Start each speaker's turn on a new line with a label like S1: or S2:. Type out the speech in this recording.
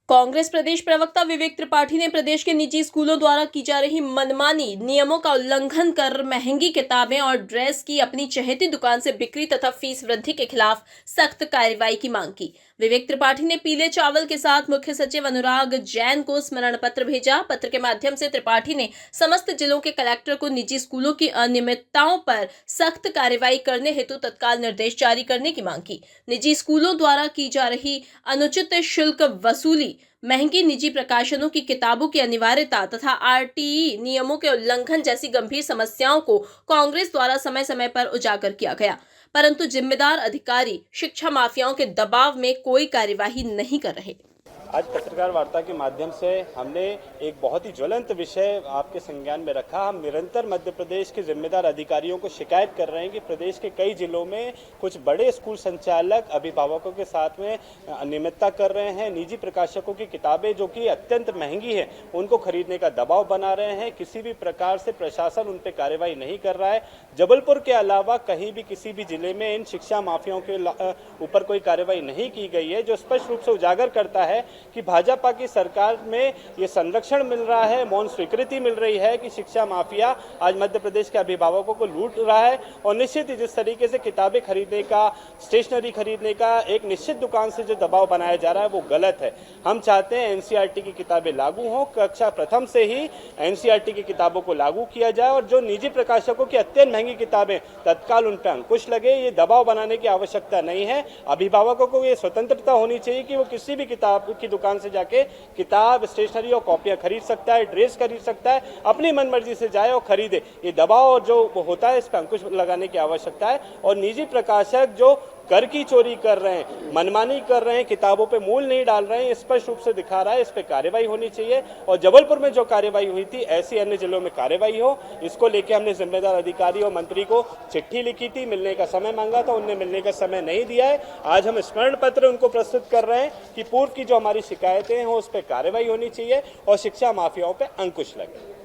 S1: कांग्रेस प्रदेश प्रवक्ता विवेक त्रिपाठी ने प्रदेश के निजी स्कूलों द्वारा की जा रही मनमानी नियमों का उल्लंघन कर महंगी किताबें और ड्रेस की अपनी चहेती दुकान से बिक्री तथा फीस वृद्धि के खिलाफ सख्त कार्रवाई की मांग की। विवेक त्रिपाठी ने पीले चावल के साथ मुख्य सचिव अनुराग जैन को स्मरण पत्र भेजा। पत्र के माध्यम से त्रिपाठी ने समस्त जिलों के कलेक्टर को निजी स्कूलों की अनियमितताओं पर सख्त कार्रवाई करने हेतु तत्काल निर्देश जारी करने की मांग की। निजी स्कूलों द्वारा की जा रही अनुचित शुल्क वसूली, महंगी निजी प्रकाशनों की किताबों की अनिवार्यता तथा आरटीई नियमों के उल्लंघन जैसी गंभीर समस्याओं को कांग्रेस द्वारा समय समय पर उजागर किया गया, परंतु जिम्मेदार अधिकारी शिक्षा माफियाओं के दबाव में कोई कार्यवाही नहीं कर रहे।
S2: आज पत्रकार वार्ता के माध्यम से हमने एक बहुत ही ज्वलंत विषय आपके संज्ञान में रखा। हम निरंतर मध्य प्रदेश के जिम्मेदार अधिकारियों को शिकायत कर रहे हैं कि प्रदेश के कई जिलों में कुछ बड़े स्कूल संचालक अभिभावकों के साथ में अनियमितता कर रहे हैं। निजी प्रकाशकों की किताबें जो कि अत्यंत महंगी है उनको खरीदने का दबाव बना रहे हैं। किसी भी प्रकार से प्रशासन उन पर कार्रवाई नहीं कर रहा है। जबलपुर के अलावा कहीं भी किसी भी जिले में इन शिक्षा माफियाओं के ऊपर कोई कार्रवाई नहीं की गई है, जो स्पष्ट रूप से उजागर करता है कि भाजपा की सरकार में ये संरक्षण मिल रहा है, मौन स्वीकृति मिल रही है कि शिक्षा माफिया आज मध्य प्रदेश के अभिभावकों को लूट रहा है। और निश्चित ही जिस तरीके से किताबें खरीदने का, स्टेशनरी खरीदने का एक निश्चित दुकान से जो दबाव बनाया जा रहा है वो गलत है। हम चाहते हैं एनसीईआरटी की किताबें लागू हों, कक्षा प्रथम से ही एनसीईआरटी की किताबों को लागू किया जाए और जो निजी प्रकाशकों की अत्यंत महंगी किताबें तत्काल उन पर अंकुश लगे। ये दबाव बनाने की आवश्यकता नहीं है। अभिभावकों को ये स्वतंत्रता होनी चाहिए कि वो किसी भी किताब की दुकान से जाके किताब, स्टेशनरी और कॉपियां खरीद सकता है, ड्रेस खरीद सकता है, अपनी मनमर्जी से जाए और खरीदे। ये दबाव जो होता है इस पर अंकुश लगाने की आवश्यकता है। और निजी प्रकाशक जो कर की चोरी कर रहे हैं, मनमानी कर रहे हैं, किताबों पे मूल नहीं डाल रहे हैं, स्पष्ट रूप से दिखा रहा है। इस पे कार्रवाई होनी चाहिए और जबलपुर में जो कार्रवाई हुई थी ऐसी अन्य जिलों में कार्रवाई हो। इसको लेके हमने जिम्मेदार अधिकारी और मंत्री को चिट्ठी लिखी थी, मिलने का समय मांगा था, उनने मिलने का समय नहीं दिया है। आज हम स्मरण पत्र उनको प्रस्तुत कर रहे हैं कि पूर्व की जो हमारी शिकायतें हैं उस पर कार्रवाई होनी चाहिए और शिक्षा माफियाओं पर अंकुश लगे।